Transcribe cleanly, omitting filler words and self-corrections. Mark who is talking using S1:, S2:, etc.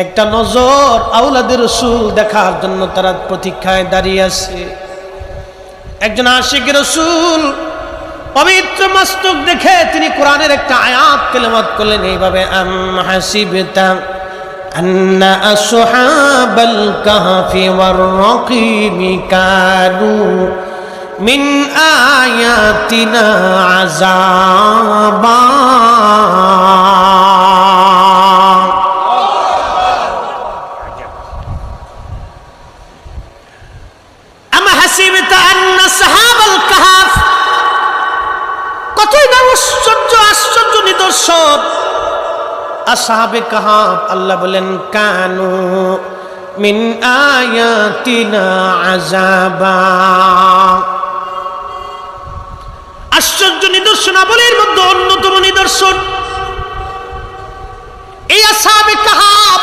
S1: একটা নজর আওলাদের রাসূল দেখার জন্য তারা প্রতীক্ষায় দাঁড়িয়ে আছে। একজন আশিক রাসূল পবিত্র মস্তক দেখে তিনি কোরআনের একটা আয়াত তেলাওয়াত করলেন এইভাবে, আম হাসিবতা আন্না আসহাবাল কাহফি ওয়ার রাকিমি কানু মিন আয়াতিনা আযাবা। কতই না আশ্চর্য নিদর্শন আসহাবে কাহাফ। আল্লাহ বলেন কানু মিন আয়াতিনা আযাবা। আশ্চর্য নিদর্শনাবলীর মধ্যে অন্যতম নিদর্শন এই আসহাবে কাহাফ।